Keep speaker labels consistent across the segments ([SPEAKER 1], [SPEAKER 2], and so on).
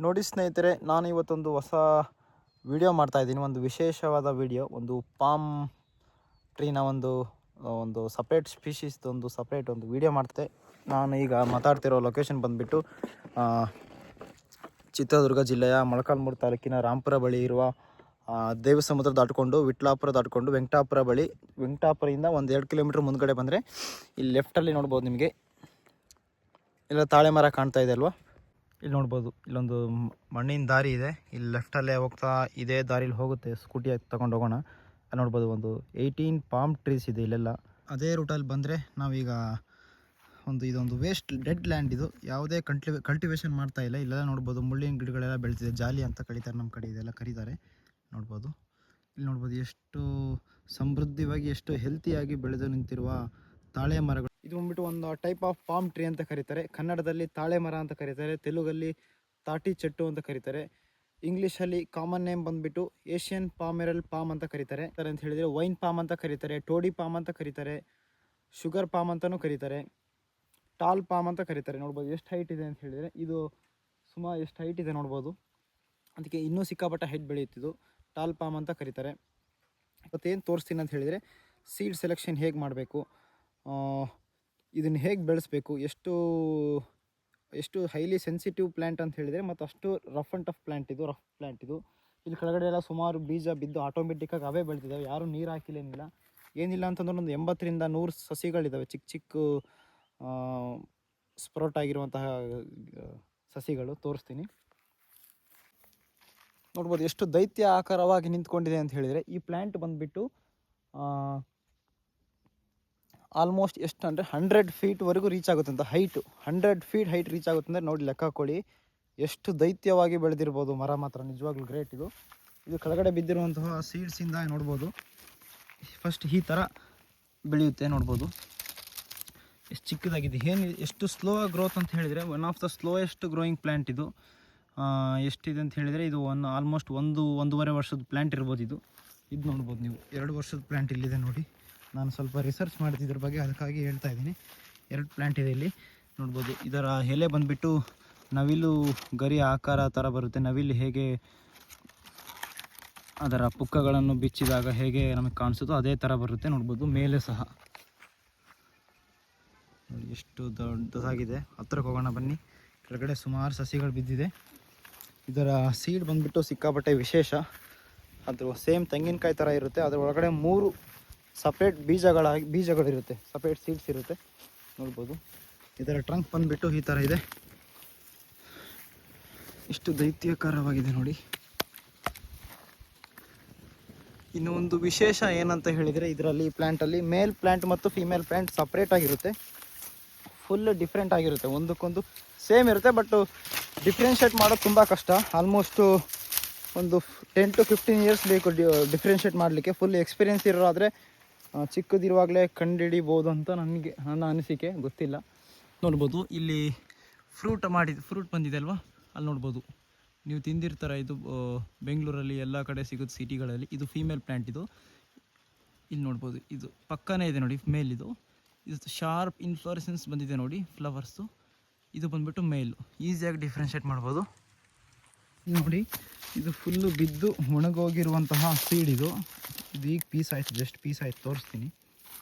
[SPEAKER 1] ನೋಡಿ ಸ್ನೇಹಿತರೆ, ನಾನು ಇವತ್ತೊಂದು ಹೊಸ ವಿಡಿಯೋ ಮಾಡ್ತಾಯಿದ್ದೀನಿ. ಒಂದು ವಿಶೇಷವಾದ ವಿಡಿಯೋ. ಒಂದು ಪಾಮ್ ಟ್ರೀನ ಒಂದು ಸಪ್ರೇಟ್ ಸ್ಪೀಷೀಸ್ದು ಒಂದು ವಿಡಿಯೋ ಮಾಡ್ತೆ. ನಾನು ಈಗ ಮಾತಾಡ್ತಿರೋ ಲೊಕೇಶನ್ ಬಂದುಬಿಟ್ಟು ಚಿತ್ರದುರ್ಗ ಜಿಲ್ಲೆಯ ಮೊಳಕಾಲ್ಮೂರು ತಾಲೂಕಿನ ರಾಂಪುರ ಬಳಿ ಇರುವ ದೇವಸಮುದ್ರ ದಾಟ್ಕೊಂಡು ವಿಟ್ಲಾಪುರ ದಾಟ್ಕೊಂಡು ವೆಂಕಟಾಪುರ ಬಳಿ, ವೆಂಕಟಾಪುರದಿಂದ ಒಂದು 2 ಕಿಲೋಮೀಟ್ರ್ ಮುಂದ್ಗಡೆ ಬಂದರೆ ಇಲ್ಲಿ ಲೆಫ್ಟಲ್ಲಿ ನೋಡ್ಬೋದು. ನಿಮಗೆ ಇಲ್ಲ ತಾಳೆ ಮರ ಕಾಣ್ತಾ ಇದೆ ಅಲ್ವಾ? ಇಲ್ಲಿ ನೋಡ್ಬೋದು, ಇಲ್ಲೊಂದು ಮಣ್ಣಿನ ದಾರಿ ಇದೆ. ಇಲ್ಲಿ ಲೆಫ್ಟಲ್ಲೇ ಹೋಗ್ತಾ ಇದೇ ದಾರಿಲಿ ಹೋಗುತ್ತೆ. ಸ್ಕೂಟಿ ತಗೊಂಡು ಹೋಗೋಣ. ಅಲ್ಲಿ ನೋಡ್ಬೋದು ಒಂದು 18 ಪಾಮ್ ಟ್ರೀಸ್ ಇದೆ ಇಲ್ಲೆಲ್ಲ. ಅದೇ ರೂಟಲ್ಲಿ ಬಂದರೆ ನಾವೀಗ ಇದೊಂದು ವೇಸ್ಟ್ ಡೆಡ್ ಲ್ಯಾಂಡ್. ಇದು ಯಾವುದೇ ಕಲ್ಟಿವೇಷನ್ ಮಾಡ್ತಾ ಇಲ್ಲ. ಇಲ್ಲೆಲ್ಲ ನೋಡ್ಬೋದು ಮುಳ್ಳಿನ ಗಿಡಗಳೆಲ್ಲ ಬೆಳೆದಿದೆ. ಜಾಲಿ ಅಂತ ಕರೀತಾರೆ ನಮ್ಮ ಕಡೆ, ಇದೆಲ್ಲ ಕರೀತಾರೆ. ನೋಡ್ಬೋದು, ಇಲ್ಲಿ ನೋಡ್ಬೋದು ಎಷ್ಟು ಸಮೃದ್ಧವಾಗಿ, ಎಷ್ಟು ಹೆಲ್ತಿಯಾಗಿ ಬೆಳೆದು ನಿಂತಿರುವ ತಾಳೆ ಮರಗಳು. ಇದು ಬಂದ್ಬಿಟ್ಟು ಒಂದು ಟೈಪ್ ಆಫ್ ಪಾಮ್ ಟ್ರೀ ಅಂತ ಕರೀತಾರೆ. ಕನ್ನಡದಲ್ಲಿ ತಾಳೆ ಮರ ಅಂತ ಕರೀತಾರೆ, ತೆಲುಗಲ್ಲಿ ತಾಟಿ ಚೆಟ್ಟು ಅಂತ ಕರೀತಾರೆ, ಇಂಗ್ಲೀಷಲ್ಲಿ ಕಾಮನ್ ನೇಮ್ ಬಂದುಬಿಟ್ಟು ಏಷ್ಯನ್ ಪಾಮೆರಲ್ ಪಾಮ್ ಅಂತ ಕರೀತಾರೆ. ಅಂತ ಹೇಳಿದರೆ ವೈನ್ ಪಾಮ್ ಅಂತ ಕರೀತಾರೆ, ಟೋಡಿ ಪಾಮ್ ಅಂತ ಕರೀತಾರೆ, ಶುಗರ್ ಪಾಮ್ ಅಂತಲೂ ಕರೀತಾರೆ, ಟಾಲ್ ಪಾಮ್ ಅಂತ ಕರೀತಾರೆ. ನೋಡ್ಬೋದು ಎಷ್ಟು ಹೈಟ್ ಇದೆ ಅಂತ ಹೇಳಿದರೆ, ಇದು ಸುಮಾರು ಎಷ್ಟು ಹೈಟ್ ಇದೆ ನೋಡ್ಬೋದು. ಅದಕ್ಕೆ ಇನ್ನೂ ಸಿಕ್ಕಾಪಟ್ಟೆ ಹೈಟ್ ಬೆಳೆಯುತ್ತಿದ್ದು ಟಾಲ್ ಪಾಮ್ ಅಂತ ಕರೀತಾರೆ. ಮತ್ತೇನು ತೋರಿಸ್ತೀನಿ ಅಂತ ಹೇಳಿದರೆ, ಸೀಡ್ ಸೆಲೆಕ್ಷನ್ ಹೇಗೆ ಮಾಡಬೇಕು, ಇದನ್ನು ಹೇಗೆ ಬೆಳೆಸಬೇಕು, ಎಷ್ಟು ಹೈಲಿ ಸೆನ್ಸಿಟಿವ್ ಪ್ಲ್ಯಾಂಟ್ ಅಂತ ಹೇಳಿದರೆ, ಮತ್ತು ಅಷ್ಟು ರಫ್ ಆ್ಯಂಡ್ ಟಫ್ ಪ್ಲ್ಯಾಂಟ್ ಇದು. ಇಲ್ಲಿ ಕೆಳಗಡೆ ಎಲ್ಲ ಸುಮಾರು ಬೀಜ ಬಿದ್ದು ಆಟೋಮೆಟಿಕ್ಕಾಗಿ ಅವೇ ಬೆಳೆದಿದ್ದಾವೆ. ಯಾರೂ ನೀರು ಹಾಕಿಲ್ಲ, ಏನಿಲ್ಲ ಅಂತಂದ್ರೆ ಒಂದು 80ರಿಂದ 100 ಸಸಿಗಳಿದ್ದಾವೆ. ಚಿಕ್ಕ ಸ್ಪ್ರೌಟ್ ಆಗಿರುವಂತಹ ಸಸಿಗಳು ತೋರಿಸ್ತೀನಿ. ನೋಡ್ಬೋದು ಎಷ್ಟು ದೈತ್ಯ ಆಕಾರವಾಗಿ ನಿಂತ್ಕೊಂಡಿದೆ ಅಂತ ಹೇಳಿದರೆ. ಈ ಪ್ಲ್ಯಾಂಟ್ ಬಂದುಬಿಟ್ಟು ಆಲ್ಮೋಸ್ಟ್ ಎಷ್ಟು ಅಂದರೆ 100 ಫೀಟ್ವರೆಗೂ ರೀಚ್ ಆಗುತ್ತೆ ಅಂತ ಹೈಟು. 100 ಫೀಟ್ ಹೈಟ್ ರೀಚ್ ಆಗುತ್ತೆ ಅಂದರೆ ನೋಡಿ, ಲೆಕ್ಕ ಹಾಕ್ಕೊಳ್ಳಿ ಎಷ್ಟು ದೈತ್ಯವಾಗಿ ಬೆಳೆದಿರ್ಬೋದು. ಮರ ಮಾತ್ರ ನಿಜವಾಗ್ಲೂ ಗ್ರೇಟ್. ಇದು ಕೆಳಗಡೆ ಬಿದ್ದಿರುವಂತಹ ಸೀಡ್ಸಿಂದ ನೋಡ್ಬೋದು. ಫಸ್ಟ್ ಈ ಥರ ಬೆಳೆಯುತ್ತೆ ನೋಡ್ಬೋದು, ಎಷ್ಟು ಚಿಕ್ಕದಾಗಿದೆ. ಎಷ್ಟು ಸ್ಲೋ ಗ್ರೋತ್ ಅಂತ ಹೇಳಿದರೆ, one of the slowest growing plant ಇದು. ಎಷ್ಟಿದೆ ಅಂತ ಹೇಳಿದರೆ, ಇದು ಆಲ್ಮೋಸ್ಟ್ 1.5 ವರ್ಷದ ಪ್ಲ್ಯಾಂಟ್ ಇರ್ಬೋದು. ಇದು ನೋಡ್ಬೋದು ನೀವು, 2 ವರ್ಷದ ಪ್ಲ್ಯಾಂಟ್ ಇಲ್ಲಿದೆ ನೋಡಿ. ನಾನು ಸ್ವಲ್ಪ ರಿಸರ್ಚ್ ಮಾಡ್ತಿದ್ರ ಬಗ್ಗೆ, ಅದಕ್ಕಾಗಿ ಹೇಳ್ತಾ ಇದ್ದೀನಿ. 2 ಪ್ಲ್ಯಾಂಟ್ ಇದೆ ಇಲ್ಲಿ ನೋಡ್ಬೋದು. ಇದರ ಎಲೆ ಬಂದುಬಿಟ್ಟು ನವಿಲು ಗರಿ ಆಕಾರ ಥರ ಬರುತ್ತೆ. ನವಿಲು ಹೇಗೆ ಅದರ ಪುಕ್ಕಗಳನ್ನು ಬಿಚ್ಚಿದಾಗ ಹೇಗೆ ನಮಗೆ ಕಾಣಿಸುತ್ತೋ ಅದೇ ಥರ ಬರುತ್ತೆ ನೋಡ್ಬೋದು. ಮೇಲೆ ಸಹ ನೋಡಿ ಎಷ್ಟು ದೊಡ್ಡದಾಗಿದೆ. ಹತ್ರಕ್ಕೆ ಹೋಗೋಣ ಬನ್ನಿ. ಕೆಳಗಡೆ ಸುಮಾರು ಸಸಿಗಳು ಬಿದ್ದಿದೆ. ಇದರ ಸೀಡ್ ಬಂದುಬಿಟ್ಟು ಸಿಕ್ಕಾಪಟ್ಟೆ ವಿಶೇಷ. ಅದು ಸೇಮ್ ತೆಂಗಿನಕಾಯಿ ಥರ ಇರುತ್ತೆ. ಅದರ ಒಳಗಡೆ 3 ಸಪ್ರೇಟ್ ಬೀಜಗಳಿರುತ್ತೆ, ಸಪ್ರೇಟ್ ಸೀಡ್ಸ್ ಇರುತ್ತೆ ನೋಡ್ಬೋದು. ಇದರ ಟ್ರಂಕ್ ಬಂದುಬಿಟ್ಟು ಈ ಥರ ಇದೆ. ಇಷ್ಟು ದೈತ್ಯಕಾರವಾಗಿದೆ ನೋಡಿ. ಇನ್ನು ಒಂದು ವಿಶೇಷ ಏನಂತ ಹೇಳಿದರೆ, ಇದರಲ್ಲಿ ಪ್ಲ್ಯಾಂಟಲ್ಲಿ ಮೇಲ್ ಪ್ಲ್ಯಾಂಟ್ ಮತ್ತು ಫೀಮೇಲ್ ಪ್ಲ್ಯಾಂಟ್ ಸಪ್ರೇಟ್ ಆಗಿರುತ್ತೆ. ಫುಲ್ ಡಿಫ್ರೆಂಟ್ ಆಗಿರುತ್ತೆ, ಒಂದಕ್ಕೊಂದು ಸೇಮ್ ಇರುತ್ತೆ, ಬಟ್ ಡಿಫ್ರೆನ್ಷಿಯೇಟ್ ಮಾಡೋದು ತುಂಬ ಕಷ್ಟ. ಆಲ್ಮೋಸ್ಟು ಒಂದು 10 to 15 ಇಯರ್ಸ್ ಬೇಕು ಡಿಫ್ರೆನ್ಷಿಯೇಟ್ ಮಾಡಲಿಕ್ಕೆ. ಫುಲ್ ಎಕ್ಸ್ಪೀರಿಯೆನ್ಸ್ ಇರೋರಾದರೆ ಚಿಕ್ಕದಿರುವಾಗಲೇ ಕಂಡುಹಿಡಿಬೋದು ಅಂತ ನನ್ನ ಅನಿಸಿಕೆ, ಗೊತ್ತಿಲ್ಲ. ನೋಡ್ಬೋದು ಇಲ್ಲಿ ಫ್ರೂಟ್ ಬಂದಿದೆ ಅಲ್ವಾ, ಅಲ್ಲಿ ನೋಡ್ಬೋದು ನೀವು ತಿಂದಿರ್ತಾರೆ. ಇದು ಬೆಂಗಳೂರಲ್ಲಿ ಎಲ್ಲ ಕಡೆ ಸಿಗುತ್ತೆ, ಸಿಟಿಗಳಲ್ಲಿ. ಇದು ಫೀಮೇಲ್ ಪ್ಲ್ಯಾಂಟ್. ಇಲ್ಲಿ ನೋಡ್ಬೋದು, ಇದು ಪಕ್ಕನೇ ಇದೆ ನೋಡಿ ಮೇಲ್. ಇದು ಶಾರ್ಪ್ ಇನ್ಫ್ಲೋರೆಸೆನ್ಸ್ ಬಂದಿದೆ ನೋಡಿ, ಫ್ಲವರ್ಸು. ಇದು ಬಂದುಬಿಟ್ಟು ಮೇಲು. ಈಸಿಯಾಗಿ ಡಿಫ್ರೆನ್ಷಿಯೇಟ್ ಮಾಡ್ಬೋದು ನೋಡಿ. ಇದು ಫುಲ್ಲು ಬಿದ್ದು ಒಣಗೋಗಿರುವಂತಹ ಸೀಡ್. ಇದು ಈಗ ಪೀಸ್ ಆಯಿತು, ಜಸ್ಟ್ ಪೀಸ್ ಆಯಿತು, ತೋರಿಸ್ತೀನಿ.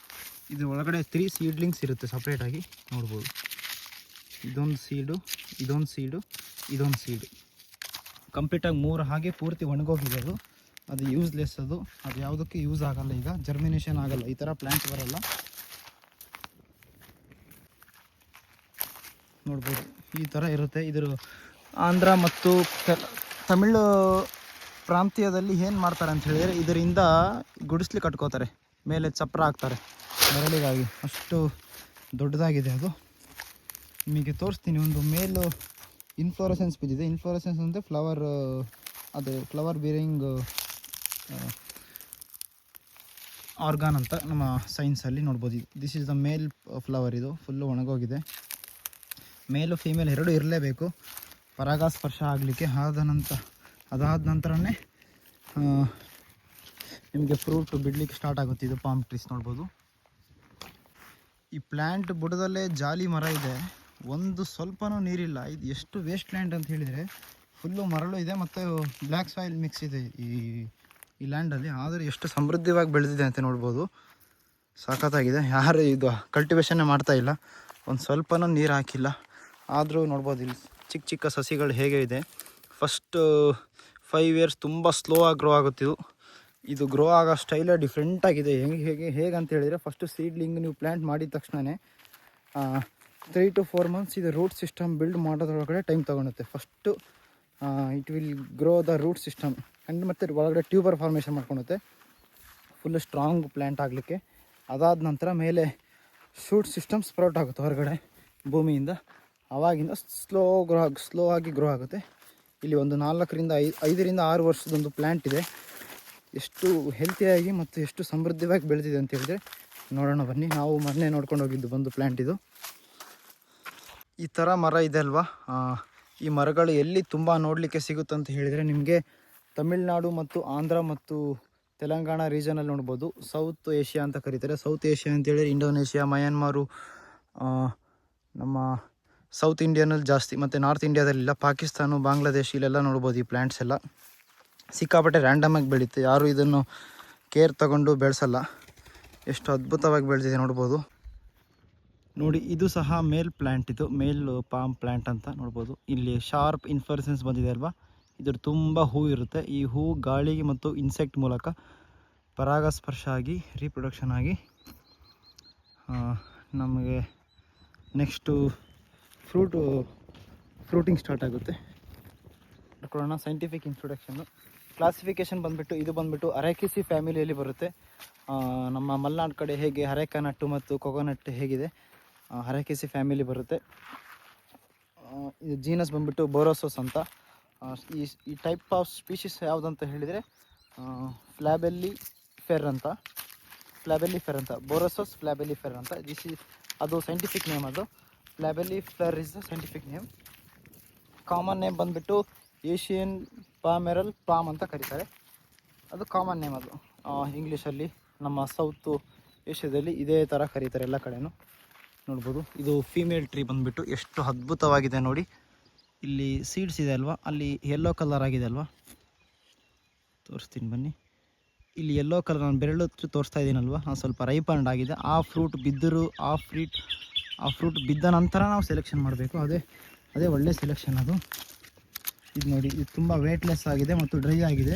[SPEAKER 1] ಇದು ಒಳಗಡೆ 3 ಸೀಡ್ಲಿಂಗ್ಸ್ ಇರುತ್ತೆ ಸಪ್ರೇಟಾಗಿ ನೋಡ್ಬೋದು. ಇದೊಂದು ಸೀಡು, ಇದೊಂದು ಸೀಡು ಕಂಪ್ಲೀಟಾಗಿ 3 ಹಾಗೆ ಪೂರ್ತಿ ಒಣಗೋಗಿದೆ. ಅದು ಯೂಸ್ಲೆಸ್. ಅದು ಯಾವುದಕ್ಕೆ ಯೂಸ್ ಆಗಲ್ಲ. ಈಗ ಜರ್ಮಿನೇಷನ್ ಆಗಲ್ಲ, ಈ ಥರ ಪ್ಲ್ಯಾಂಟ್ ಬರಲ್ಲ ನೋಡ್ಬೋದು. ಈ ಥರ ಇರುತ್ತೆ. ಇದರ ಆಂಧ್ರ ಮತ್ತು ತಮಿಳು ಪ್ರಾಂತ್ಯದಲ್ಲಿ ಏನು ಮಾಡ್ತಾರೆ ಅಂತ ಹೇಳಿದರೆ, ಇದರಿಂದ ಗುಡಿಸ್ಲಿ ಕಟ್ಕೋತಾರೆ, ಮೇಲೆ ಚಪ್ರ ಹಾಕ್ತಾರೆ ನೆರಳಿಗಾಗಿ. ಅಷ್ಟು ದೊಡ್ಡದಾಗಿದೆ ಅದು. ನಿಮಗೆ ತೋರಿಸ್ತೀನಿ. ಒಂದು ಮೇಲು ಇನ್ಫ್ಲೋರೆಸೆನ್ಸ್ ಬಿದ್ದಿದೆ. ಇನ್ಫ್ಲೋರೆಸೆನ್ಸ್ ಅಂದರೆ ಫ್ಲವರ್ ಬೀರಿಂಗ್ ಆರ್ಗಾನ್ ಅಂತ ನಮ್ಮ ಸೈನ್ಸಲ್ಲಿ ನೋಡ್ಬೋದು. This is the male flower. ಇದು ಫುಲ್ಲು ಒಣಗೋಗಿದೆ. ಮೇಲು ಫೀಮೇಲ್ 2 ಇರಲೇಬೇಕು ಪರಾಗಸ್ಪರ್ಶ ಆಗಲಿಕ್ಕೆ. ಅದಾದ ನಂತರನೇ ನಿಮಗೆ ಫ್ರೂಟ್ ಬಿಡಲಿಕ್ಕೆ ಸ್ಟಾರ್ಟ್ ಆಗುತ್ತೆ. ಇದು ಪಾಮ್ ಟ್ರೀಸ್ ನೋಡ್ಬೋದು. ಈ ಪ್ಲ್ಯಾಂಟ್ ಬುಡದಲ್ಲೇ ಜಾಲಿ ಮರ ಇದೆ, ಒಂದು ಸ್ವಲ್ಪನೂ ನೀರಿಲ್ಲ. ಇದು ಎಷ್ಟು ವೇಸ್ಟ್ ಲ್ಯಾಂಡ್ ಅಂತ ಹೇಳಿದರೆ, ಫುಲ್ಲು ಮರಳು ಇದೆ ಮತ್ತು ಬ್ಲ್ಯಾಕ್ ಸಾಯಿಲ್ ಮಿಕ್ಸ್ ಇದೆ ಈ ಲ್ಯಾಂಡಲ್ಲಿ. ಆದರೆ ಎಷ್ಟು ಸಮೃದ್ಧವಾಗಿ ಬೆಳೆದಿದೆ ಅಂತ ನೋಡ್ಬೋದು. ಸಖತ್ತಾಗಿದೆ. ಯಾರು ಇದು ಕಲ್ಟಿವೇಷನ್ನೇ ಮಾಡ್ತಾಯಿಲ್ಲ, ಒಂದು ಸ್ವಲ್ಪನೂ ನೀರು ಹಾಕಿಲ್ಲ. ಆದರೂ ನೋಡ್ಬೋದು ಇಲ್ಲಿ ಚಿಕ್ಕ ಚಿಕ್ಕ ಸಸಿಗಳು ಹೇಗೆ ಇದೆ. ಫಸ್ಟು 5 years ತುಂಬ ಸ್ಲೋ ಆಗಿ ಗ್ರೋ ಆಗುತ್ತಿದ್ದು. ಇದು ಗ್ರೋ ಆಗೋ ಸ್ಟೈಲೇ ಡಿಫ್ರೆಂಟಾಗಿದೆ. ಹೇಗೆ ಅಂತ ಹೇಳಿದರೆ, ಫಸ್ಟು ಸೀಡ್ಲಿಂಗ್ ನೀವು ಪ್ಲ್ಯಾಂಟ್ ಮಾಡಿದ ತಕ್ಷಣವೇ 3 to 4 months ಇದು ರೂಟ್ ಸಿಸ್ಟಮ್ ಬಿಲ್ಡ್ ಮಾಡೋದ್ರೊಳಗಡೆ ಟೈಮ್ ತೊಗೊಳುತ್ತೆ. First it will grow the root system and ಮತ್ತು ಒಳಗಡೆ ಟ್ಯೂಬರ್ ಫಾರ್ಮೇಷನ್ ಮಾಡ್ಕೊಳುತ್ತೆ ಫುಲ್ಲು ಸ್ಟ್ರಾಂಗ್ ಪ್ಲ್ಯಾಂಟ್ ಆಗಲಿಕ್ಕೆ. ಅದಾದ ನಂತರ ಮೇಲೆ ಶೂಟ್ ಸಿಸ್ಟಮ್ ಸ್ಪ್ರೌಟ್ ಆಗುತ್ತೆ ಹೊರಗಡೆ ಭೂಮಿಯಿಂದ. ಆವಾಗಿಂದ ಸ್ಲೋ ಆಗಿ ಗ್ರೋ ಆಗುತ್ತೆ. ಇಲ್ಲಿ ಒಂದು 5 ವರ್ಷದ ಒಂದು ಪ್ಲ್ಯಾಂಟ್ ಇದೆ. ಎಷ್ಟು ಹೆಲ್ತಿಯಾಗಿ ಮತ್ತು ಎಷ್ಟು ಸಮೃದ್ಧವಾಗಿ ಬೆಳೆದಿದೆ ಅಂತ ಹೇಳಿದ್ರೆ ನೋಡೋಣ ಬನ್ನಿ. ನಾವು ಮೊನ್ನೆ ನೋಡ್ಕೊಂಡು ಹೋಗಿದ್ದು ಬಂದು ಪ್ಲ್ಯಾಂಟ್ ಇದು. ಈ ಥರ ಮರ ಇದೆ ಅಲ್ವಾ, ಈ ಮರಗಳು ಎಲ್ಲಿ ತುಂಬ ನೋಡಲಿಕ್ಕೆ ಸಿಗುತ್ತಂತ ಹೇಳಿದರೆ ನಿಮಗೆ ತಮಿಳ್ನಾಡು ಮತ್ತು ಆಂಧ್ರ ಮತ್ತು ತೆಲಂಗಾಣ ರೀಜನಲ್ಲಿ ನೋಡ್ಬೋದು. ಸೌತ್ ಏಷ್ಯಾ ಅಂತ ಕರೀತಾರೆ. ಸೌತ್ ಏಷ್ಯಾ ಅಂತೇಳಿದ್ರೆ ಇಂಡೋನೇಷ್ಯಾ, ಮಯನ್ಮಾರು, ನಮ್ಮ ಸೌತ್ ಇಂಡಿಯಾನಲ್ಲಿ ಜಾಸ್ತಿ, ಮತ್ತು ನಾರ್ತ್ ಇಂಡಿಯಾದಲ್ಲಿಲ್ಲ. ಪಾಕಿಸ್ತಾನ, ಬಾಂಗ್ಲಾದೇಶ್ ಇಲ್ಲೆಲ್ಲ ನೋಡ್ಬೋದು ಈ ಪ್ಲ್ಯಾಂಟ್ಸ್ ಎಲ್ಲ. ಸಿಕ್ಕಾಪಟ್ಟೆ ರ್ಯಾಂಡಮಾಗಿ ಬೆಳೀತೆ, ಯಾರು ಇದನ್ನು ಕೇರ್ ತಗೊಂಡು ಬೆಳೆಸಲ್ಲ. ಎಷ್ಟು ಅದ್ಭುತವಾಗಿ ಬೆಳೆದಿದೆ ನೋಡ್ಬೋದು. ನೋಡಿ, ಇದು ಸಹ ಮೇಲ್ ಪ್ಲ್ಯಾಂಟ್, ಇದು ಮೇಲ್ ಪಾಮ್ ಪ್ಲ್ಯಾಂಟ್ ಅಂತ ನೋಡ್ಬೋದು. ಇಲ್ಲಿ ಶಾರ್ಪ್ ಇನ್ಫ್ಲೋರೆಸೆನ್ಸ್ ಬಂದಿದೆ ಅಲ್ವಾ, ಇದ್ರ ತುಂಬ ಹೂ ಇರುತ್ತೆ. ಈ ಹೂ ಗಾಳಿಗೆ ಮತ್ತು ಇನ್ಸೆಕ್ಟ್ ಮೂಲಕ ಪರಾಗಸ್ಪರ್ಶ ಆಗಿ ರೀಪ್ರೊಡಕ್ಷನ್ ಆಗಿ ನಮಗೆ ನೆಕ್ಸ್ಟು ಫ್ರೂಟಿಂಗ್ ಸ್ಟಾರ್ಟ್ ಆಗುತ್ತೆ. ನೋಡ್ಕೊಳ್ಳೋಣ. ಸೈಂಟಿಫಿಕ್ ಇಂಟ್ರೊಡಕ್ಷನ್ನು, ಕ್ಲಾಸಿಫಿಕೇಷನ್ ಇದು ಬಂದುಬಿಟ್ಟು ಅರೇಕಿಸಿ ಫ್ಯಾಮಿಲಿಯಲ್ಲಿ ಬರುತ್ತೆ. ನಮ್ಮ ಮಲೆನಾಡು ಕಡೆ ಹೇಗೆ ಅರೇಕಾ ನಟ್ಟು ಮತ್ತು ಕೊಕೊನಟ್ ಹೇಗಿದೆ, ಅರೇಕಿಸಿ ಫ್ಯಾಮಿಲಿ ಬರುತ್ತೆ. ಇದು ಜೀನಸ್ ಬಂದುಬಿಟ್ಟು ಬೋರೋಸೋಸ್ ಅಂತ. ಈ ಟೈಪ್ ಆಫ್ ಸ್ಪೀಷೀಸ್ ಯಾವುದಂತ ಹೇಳಿದರೆ ಫ್ಲ್ಯಾಬೆಲ್ಲಿ ಫೆರ್ ಅಂತ. ಬೋರೋಸೋಸ್ ಫ್ಲ್ಯಾಬೆಲ್ಲಿ ಫೆರ್ ಅಂತ. ಅದು ಸೈಂಟಿಫಿಕ್ ನೇಮ್. ಅದು flabellifer is the scientific name. Common name ಬಂದುಬಿಟ್ಟು ಏಷಿಯನ್ ಪಾಮೆರಲ್ ಪಾಮ್ ಅಂತ ಕರೀತಾರೆ. ಅದು ಕಾಮನ್ ನೇಮ್. ಅದು ಇಂಗ್ಲೀಷಲ್ಲಿ ನಮ್ಮ ಸೌತ್ ಏಷ್ಯಾದಲ್ಲಿ ಇದೇ ಥರ ಕರೀತಾರೆ ಎಲ್ಲ ಕಡೆಯೂ ನೋಡ್ಬೋದು. ಇದು ಫೀಮೇಲ್ ಟ್ರೀ ಬಂದುಬಿಟ್ಟು ಎಷ್ಟು ಅದ್ಭುತವಾಗಿದೆ ನೋಡಿ. ಇಲ್ಲಿ ಸೀಡ್ಸ್ ಇದೆ ಅಲ್ವಾ, ಅಲ್ಲಿ ಯೆಲ್ಲೋ ಕಲರ್ ಆಗಿದೆ ಅಲ್ವಾ, ತೋರಿಸ್ತೀನಿ ಬನ್ನಿ. ಇಲ್ಲಿ ಯೆಲ್ಲೋ ಕಲರ್ ನಾನು ಬೆರಳು ತೋರಿಸ್ತಾ ಇದ್ದೀನಲ್ವ, ಸ್ವಲ್ಪ ರೈಪಂಡ್ ಆಗಿದೆ. ಆ ಫ್ರೂಟ್ ಬಿದ್ದ ನಂತರ ನಾವು ಸೆಲೆಕ್ಷನ್ ಮಾಡಬೇಕು. ಅದೇ ಒಳ್ಳೆ ಸೆಲೆಕ್ಷನ್ ಅದು. ಇದು ನೋಡಿ, ಇದು ತುಂಬ ವೇಟ್ಲೆಸ್ ಆಗಿದೆ ಮತ್ತು ಡ್ರೈ ಆಗಿದೆ.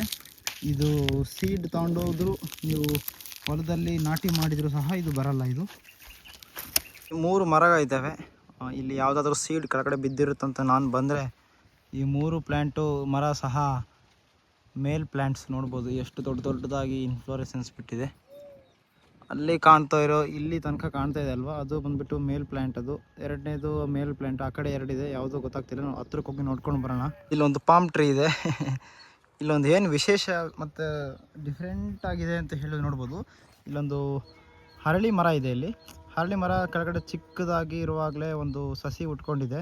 [SPEAKER 1] ಇದು ಸೀಡ್ ತೊಗೊಂಡೋದ್ರು ನೀವು ಹೊಲದಲ್ಲಿ ನಾಟಿ ಮಾಡಿದರೂ ಸಹ ಇದು ಬರಲ್ಲ. ಇದು 3 ಮರ ಇದ್ದಾವೆ. ಇಲ್ಲಿ ಯಾವುದಾದ್ರೂ ಸೀಡ್ ಕೆಳಗಡೆ ಬಿದ್ದಿರುತ್ತಂತ ನಾನು ಬಂದರೆ ಈ 3 ಪ್ಲ್ಯಾಂಟು ಮರ ಸಹ ಮೇಲ್ ಪ್ಲ್ಯಾಂಟ್ಸ್ ನೋಡ್ಬೋದು. ಎಷ್ಟು ದೊಡ್ಡದಾಗಿ ಇನ್ಫ್ಲೋರೆಸೆನ್ಸ್ ಬಿಟ್ಟಿದೆ. ಅಲ್ಲಿ ಇಲ್ಲಿ ತನಕ ಕಾಣ್ತಾ ಇದೆ ಅಲ್ವಾ, ಅದು ಬಂದುಬಿಟ್ಟು ಮೇಲ್ ಪ್ಲ್ಯಾಂಟ್. ಅದು ಎರಡನೇದು ಮೇಲ್ ಪ್ಲ್ಯಾಂಟ್. ಆ ಕಡೆ 2 ಇದೆ, ಯಾವುದೋ ಗೊತ್ತಾಗ್ತಿಲ್ಲ. ನಾವು ಹತ್ರಕ್ಕೆ ಹೋಗಿ ನೋಡ್ಕೊಂಡು ಬರೋಣ. ಇಲ್ಲೊಂದು ಪಾಮ್ ಟ್ರೀ ಇದೆ. ಇಲ್ಲೊಂದು ಏನು ವಿಶೇಷ ಮತ್ತು ಡಿಫ್ರೆಂಟ್ ಆಗಿದೆ ಅಂತ ಹೇಳಿ ನೋಡ್ಬೋದು. ಇಲ್ಲೊಂದು ಹರಳಿ ಮರ ಇದೆ. ಇಲ್ಲಿ ಹರಳಿ ಮರ ಕೆಳಗಡೆ ಚಿಕ್ಕದಾಗಿ ಇರುವಾಗಲೇ ಒಂದು ಸಸಿ ಉಟ್ಕೊಂಡಿದೆ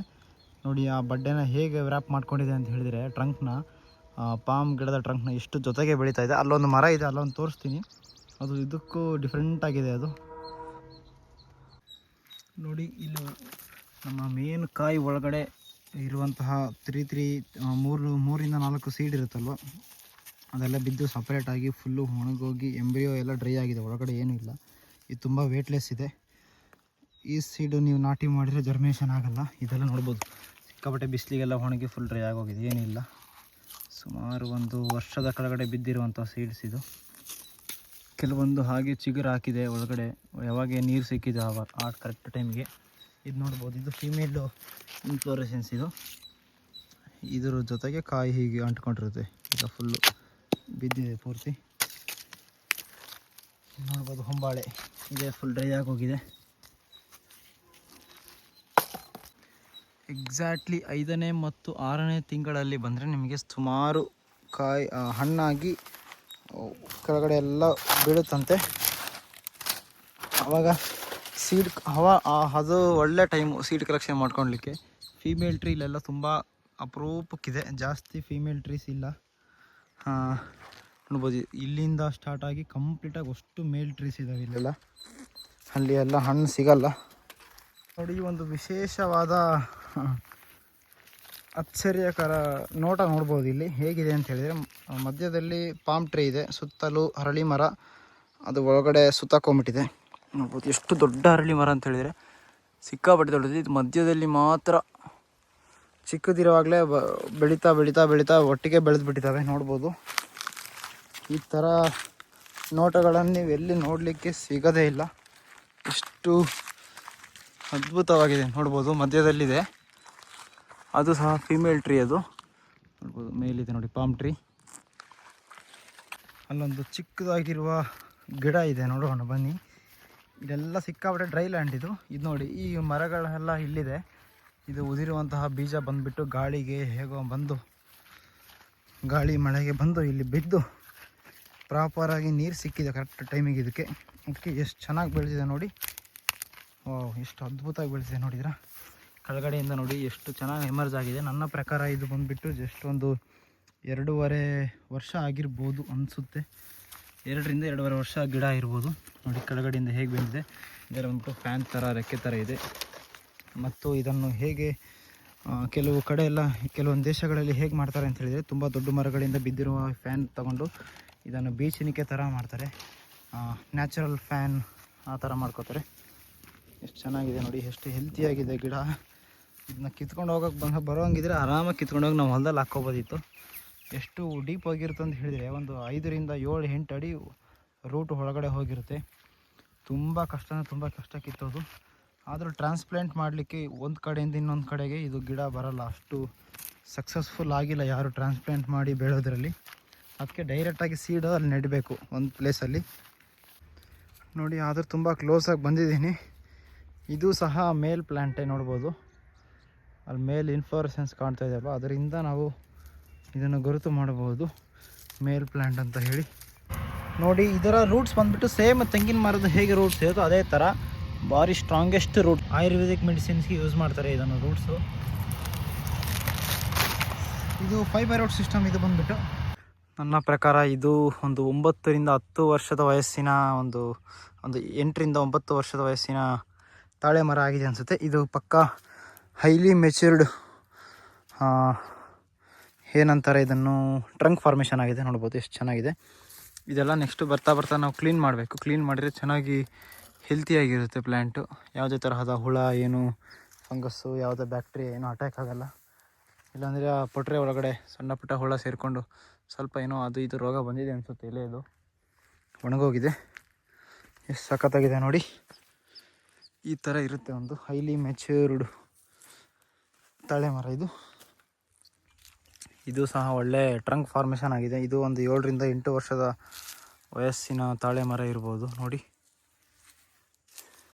[SPEAKER 1] ನೋಡಿ. ಆ ಬಡ್ಡೆನ ಹೇಗೆ ವ್ರ್ಯಾಪ್ ಮಾಡ್ಕೊಂಡಿದೆ ಅಂತ ಹೇಳಿದರೆ ಟ್ರಂಕ್ನ, ಪಾಮ್ ಗಿಡದ ಟ್ರಂಕ್ನ ಎಷ್ಟು ಜೊತೆಗೆ ಬೆಳೀತಾ ಇದೆ. ಅಲ್ಲೊಂದು ಮರ ಇದೆ, ಅಲ್ಲೊಂದು ತೋರಿಸ್ತೀನಿ. ಅದು ಇದಕ್ಕೂ ಡಿಫ್ರೆಂಟಾಗಿದೆ. ಅದು ನೋಡಿ, ಇಲ್ಲಿ ನಮ್ಮ ಮೇನ್ ಕಾಯಿ ಒಳಗಡೆ ಇರುವಂತಹ 3ರಿಂದ 4 ಸೀಡ್ ಇರುತ್ತಲ್ವ, ಅದೆಲ್ಲ ಬಿದ್ದು ಸಪ್ರೇಟಾಗಿ ಫುಲ್ಲು ಒಣಗೋಗಿ ಎಂಬ್ರಿಯೋ ಎಲ್ಲ ಡ್ರೈ ಆಗಿದೆ. ಒಳಗಡೆ ಏನೂ ಇಲ್ಲ. ಇದು ತುಂಬ ವೇಟ್ಲೆಸ್ ಇದೆ. ಈ ಸೀಡು ನೀವು ನಾಟಿ ಮಾಡಿದರೆ ಜರ್ಮಿನೇಷನ್ ಆಗೋಲ್ಲ. ಇದೆಲ್ಲ ನೋಡ್ಬೋದು, ಸಿಕ್ಕಾಪಟ್ಟೆ ಬಿಸಿಲಿಗೆಲ್ಲ ಒಣಗಿ ಫುಲ್ ಡ್ರೈ ಆಗೋಗಿದೆ, ಏನಿಲ್ಲ. ಸುಮಾರು 1 ವರ್ಷದ ಕೆಳಗಡೆ ಬಿದ್ದಿರುವಂಥ ಸೀಡ್ಸ್ ಇದು. ಕೆಲವೊಂದು ಹಾಗೆ ಚಿಗುರು ಹಾಕಿದೆ ಒಳಗಡೆ, ಯಾವಾಗ ನೀರು ಸಿಕ್ಕಿದೆ ಆ ಕರೆಕ್ಟ್ ಟೈಮಿಗೆ. ಇದು ನೋಡ್ಬೋದು, ಇದು ಫೀಮೇಲ್ ಇನ್ಫ್ಲೋರೆಸೆನ್ಸ್. ಇದ್ರ ಜೊತೆಗೆ ಕಾಯಿ ಹೀಗೆ ಅಂಟ್ಕೊಂಡಿರುತ್ತೆ. ಈಗ ಫುಲ್ಲು ಬಿದ್ದಿದೆ ಪೂರ್ತಿ ನೋಡ್ಬೋದು. ಹೊಂಬಾಳೆ ಇದೆ, ಫುಲ್ ಡ್ರೈ ಆಗೋಗಿದೆ. ಎಕ್ಸಾಕ್ಟ್ಲಿ 5ನೇ ಮತ್ತು 6ನೇ ತಿಂಗಳಲ್ಲಿ ಬಂದರೆ ನಿಮಗೆ ಸುಮಾರು ಕಾಯಿ ಹಣ್ಣಾಗಿ ಕೆಳಗಡೆ ಎಲ್ಲ ಬೀಳುತ್ತಂತೆ. ಆವಾಗ ಸೀಡ್ ಅದು ಒಳ್ಳೆ ಟೈಮು ಸೀಡ್ ಕಲೆಕ್ಷನ್ ಮಾಡ್ಕೊಳ್ಲಿಕ್ಕೆ. ಫೀಮೇಲ್ ಟ್ರೀ ಇಲ್ಲೆಲ್ಲ ತುಂಬ ಅಪರೂಪಕ್ಕಿದೆ, ಜಾಸ್ತಿ ಫೀಮೇಲ್ ಟ್ರೀಸ್ ಇಲ್ಲ. ನೋಡ್ಬೋದು, ಇಲ್ಲಿಂದ ಸ್ಟಾರ್ಟ್ ಆಗಿ ಕಂಪ್ಲೀಟಾಗಿ ಅಷ್ಟು ಮೇಲ್ ಟ್ರೀಸ್ ಇದ್ದಾವೆ ಇಲ್ಲೆಲ್ಲ. ಅಲ್ಲಿ ಎಲ್ಲ ಹಣ್ಣು ಸಿಗಲ್ಲ ನೋಡಿ. ಒಂದು ವಿಶೇಷವಾದ ಆಶ್ಚರ್ಯಕರ ನೋಟ ನೋಡ್ಬೋದು ಇಲ್ಲಿ ಹೇಗಿದೆ ಅಂತ ಹೇಳಿದರೆ, ಮಧ್ಯದಲ್ಲಿ ಪಾಮ್ ಟ್ರೀ ಇದೆ, ಸುತ್ತಲೂ ಅರಳಿ ಮರ, ಅದು ಒಳಗಡೆ ಸುತ್ತಾಕೊಂಬಿಟ್ಟಿದೆ ನೋಡ್ಬೋದು. ಎಷ್ಟು ದೊಡ್ಡ ಅರಳಿ ಮರ ಅಂತ ಹೇಳಿದರೆ ಸಿಕ್ಕಾಪಟ್ಟೆ ದೊಡ್ಡದು. ಇದು ಮಧ್ಯದಲ್ಲಿ ಮಾತ್ರ ಚಿಕ್ಕದಿರುವಾಗಲೇ ಬೆಳೀತಾ ಬೆಳೀತಾ ಬೆಳೀತಾ ಒಟ್ಟಿಗೆ ಬೆಳೆದು ಬಿಟ್ಟಿದ್ದಾವೆ ನೋಡ್ಬೋದು. ಈ ಥರ ನೋಟಗಳನ್ನು ನೀವು ಎಲ್ಲಿ ನೋಡಲಿಕ್ಕೆ ಸಿಗೋದೇ ಇಲ್ಲ, ಎಷ್ಟು ಅದ್ಭುತವಾಗಿದೆ ನೋಡ್ಬೋದು. ಮಧ್ಯದಲ್ಲಿದೆ, ಅದು ಸಹ ಫೀಮೇಲ್ ಟ್ರೀ, ಅದು ನೋಡ್ಬೋದು. ಮೇಲಿದೆ ನೋಡಿ ಪಾಮ್ ಟ್ರೀ. ಅಲ್ಲೊಂದು ಚಿಕ್ಕದಾಗಿರುವ ಗಿಡ ಇದೆ, ನೋಡೋಣ ಬನ್ನಿ. ಇದೆಲ್ಲ ಸಿಕ್ಕಾಪಟ್ಟೆ ಡ್ರೈ ಲ್ಯಾಂಡ್ ಇದು ನೋಡಿ. ಈ ಮರಗಳೆಲ್ಲ ಇಲ್ಲಿದೆ, ಇದು ಉದಿರುವಂತಹ ಬೀಜ ಬಂದುಬಿಟ್ಟು ಗಾಳಿಗೆ ಹೇಗೋ ಬಂದು, ಗಾಳಿ ಮಳೆಗೆ ಬಂದು ಇಲ್ಲಿ ಬಿದ್ದು ಪ್ರಾಪರಾಗಿ ನೀರು ಸಿಕ್ಕಿದೆ ಕರೆಕ್ಟ್ ಟೈಮಿಗೆ. ಅದಕ್ಕೆ ಎಷ್ಟು ಚೆನ್ನಾಗಿ ಬೆಳೆದಿದೆ ನೋಡಿ. ಎಷ್ಟು ಅದ್ಭುತವಾಗಿ ಬೆಳೆದಿದೆ ನೋಡಿದ್ರಾ. ಕೆಳಗಡೆಯಿಂದ ನೋಡಿ ಎಷ್ಟು ಚೆನ್ನಾಗಿ ಎಮರ್ಜ್ ಆಗಿದೆ. ನನ್ನ ಪ್ರಕಾರ ಇದು ಬಂದುಬಿಟ್ಟು ಜಸ್ಟ್ ಒಂದು 2.5 ವರ್ಷ ಆಗಿರ್ಬೋದು ಅನಿಸುತ್ತೆ. 2 ರಿಂದ 2.5 ವರ್ಷ ಗಿಡ ಇರ್ಬೋದು ನೋಡಿ. ಕೆಳಗಡೆಯಿಂದ ಹೇಗೆ ಬಂದಿದೆ, ಇದರ ಬಂದ್ಬಿಟ್ಟು ಫ್ಯಾನ್ ಥರ ರೆಕ್ಕೆ ಥರ ಇದೆ. ಮತ್ತು ಇದನ್ನು ಹೇಗೆ ಕೆಲವು ಕಡೆ ಎಲ್ಲ, ಕೆಲವೊಂದು ದೇಶಗಳಲ್ಲಿ ಹೇಗೆ ಮಾಡ್ತಾರೆ ಅಂತ ಹೇಳಿದರೆ, ತುಂಬ ದೊಡ್ಡ ಮರಗಳಿಂದ ಬಿದ್ದಿರುವ ಫ್ಯಾನ್ ತಗೊಂಡು ಇದನ್ನು ಬೀಚಣಿಕೆ ಥರ ಮಾಡ್ತಾರೆ, ನ್ಯಾಚುರಲ್ ಫ್ಯಾನ್ ಆ ಥರ ಮಾಡ್ಕೋತಾರೆ. ಎಷ್ಟು ಚೆನ್ನಾಗಿದೆ ನೋಡಿ, ಎಷ್ಟು ಹೆಲ್ತಿಯಾಗಿದೆ ಗಿಡ. ಇದನ್ನ ಕಿತ್ಕೊಂಡು ಹೋಗೋಕ್ಕೆ ಬರೋಂಗಿದ್ರೆ ಆರಾಮಾಗಿ ಕಿತ್ಕೊಂಡು ಹೋಗಿ ನಾವು ಹೊಲದಲ್ಲಿ ಹಾಕ್ಕೋಬೋದಿತ್ತು. ಎಷ್ಟು ಡೀಪ್ ಹೋಗಿರುತ್ತೆ ಅಂತ ಹೇಳಿದರೆ, ಒಂದು 5 ರಿಂದ 7-8 ಅಡಿ ರೂಟ್ ಒಳಗಡೆ ಹೋಗಿರುತ್ತೆ. ತುಂಬ ಕಷ್ಟ ಕಿತ್ತೋದು. ಆದರೂ ಟ್ರಾನ್ಸ್ಪ್ಲಾಂಟ್ ಮಾಡಲಿಕ್ಕೆ ಒಂದು ಕಡೆಯಿಂದ ಇನ್ನೊಂದು ಕಡೆಗೆ ಇದು ಗಿಡ ಬರಲ್ಲ, ಅಷ್ಟು ಸಕ್ಸಸ್ಫುಲ್ ಆಗಿಲ್ಲ ಯಾರು ಟ್ರಾನ್ಸ್ಪ್ಲಾಂಟ್ ಮಾಡಿ ಬೆಳೆಯೋದ್ರಲ್ಲಿ. ಅದಕ್ಕೆ ಡೈರೆಕ್ಟಾಗಿ ಸೀಡು ಅಲ್ಲಿ ನೆಡಬೇಕು ಒಂದು ಪ್ಲೇಸಲ್ಲಿ ನೋಡಿ. ಆದರೂ ತುಂಬ ಕ್ಲೋಸಾಗಿ ಬಂದಿದ್ದೀನಿ. ಇದು ಸಹ ಮೇಲ್ ಪ್ಲ್ಯಾಂಟೇ ನೋಡ್ಬೋದು. ಅಲ್ಲಿ ಮೇಲ್ ಇನ್ಫ್ಲೋರೆಸೆನ್ಸ್ ಕಾಣ್ತಾ ಇದೆಯಲ್ಲ, ಅದರಿಂದ ನಾವು ಇದನ್ನು ಗುರುತು ಮಾಡಬಹುದು ಮೇಲ್ ಪ್ಲ್ಯಾಂಟ್ ಅಂತ ಹೇಳಿ ನೋಡಿ. ಇದರ ರೂಟ್ಸ್ ಬಂದುಬಿಟ್ಟು ಸೇಮ್ ತೆಂಗಿನ ಮರದ ಹೇಗೆ ರೂಟ್ಸ್ ಇರುತ್ತೋ ಅದೇ ಥರ ಭಾರಿ ಸ್ಟ್ರಾಂಗೆಸ್ಟ್ ರೂಟ್. ಆಯುರ್ವೇದಿಕ್ ಮೆಡಿಸಿನ್ಸ್ಗೆ ಯೂಸ್ ಮಾಡ್ತಾರೆ ಇದನ್ನು ರೂಟ್ಸು. ಇದು ಫೈಬರ್ ರೂಟ್ ಸಿಸ್ಟಮ್. ಇದು ಬಂದುಬಿಟ್ಟು ನನ್ನ ಪ್ರಕಾರ ಇದು ಒಂದು 9 ರಿಂದ 10 ವರ್ಷದ ವಯಸ್ಸಿನ ಒಂದು 8 ರಿಂದ 9 ವರ್ಷದ ವಯಸ್ಸಿನ ತಾಳೆ ಮರ ಆಗಿದೆ ಅನಿಸುತ್ತೆ. ಇದು ಪಕ್ಕ ಹೈಲಿ ಮೆಚ್ಯೂರ್ಡ್, ಏನಂತಾರೆ ಇದನ್ನು, ಟ್ರಂಕ್ ಫಾರ್ಮೇಷನ್ ಆಗಿದೆ ನೋಡ್ಬೋದು. ಎಷ್ಟು ಚೆನ್ನಾಗಿದೆ ಇದೆಲ್ಲ. ನೆಕ್ಸ್ಟ್ ಬರ್ತಾ ನಾವು ಕ್ಲೀನ್ ಮಾಡಬೇಕು. ಕ್ಲೀನ್ ಮಾಡಿದರೆ ಚೆನ್ನಾಗಿ ಹೆಲ್ತಿಯಾಗಿರುತ್ತೆ ಪ್ಲ್ಯಾಂಟು. ಯಾವುದೇ ತರಹದ ಹುಳ ಏನು, ಫಂಗಸ್ಸು, ಯಾವುದೇ ಬ್ಯಾಕ್ಟೀರಿಯಾ ಏನೂ ಅಟ್ಯಾಕ್ ಆಗೋಲ್ಲ. ಇಲ್ಲಾಂದರೆ ಆ ಪೊಟ್ರೆ ಒಳಗಡೆ ಸಣ್ಣ ಪುಟ್ಟ ಹುಳ ಸೇರಿಕೊಂಡು ಸ್ವಲ್ಪ ಏನೋ ಅದು ಇದು ರೋಗ ಬಂದಿದೆ ಅನಿಸುತ್ತೆ. ಎಲೆದು ಒಣಗೋಗಿದೆ. ಎಷ್ಟು ಸಖತ್ತಾಗಿದೆ ನೋಡಿ. ಈ ಥರ ಇರುತ್ತೆ ಒಂದು ಹೈಲಿ ಮೆಚ್ಯೂರ್ಡ್ ತಾಳೆ ಮರ ಇದು. ಇದು ಸಹ ಒಳ್ಳೆ ಟ್ರಂಕ್ ಫಾರ್ಮೇಷನ್ ಆಗಿದೆ. ಇದು ಒಂದು 7 ರಿಂದ 8 ವರ್ಷದ ವಯಸ್ಸಿನ ತಾಳೆ ಮರ ಇರ್ಬೋದು ನೋಡಿ.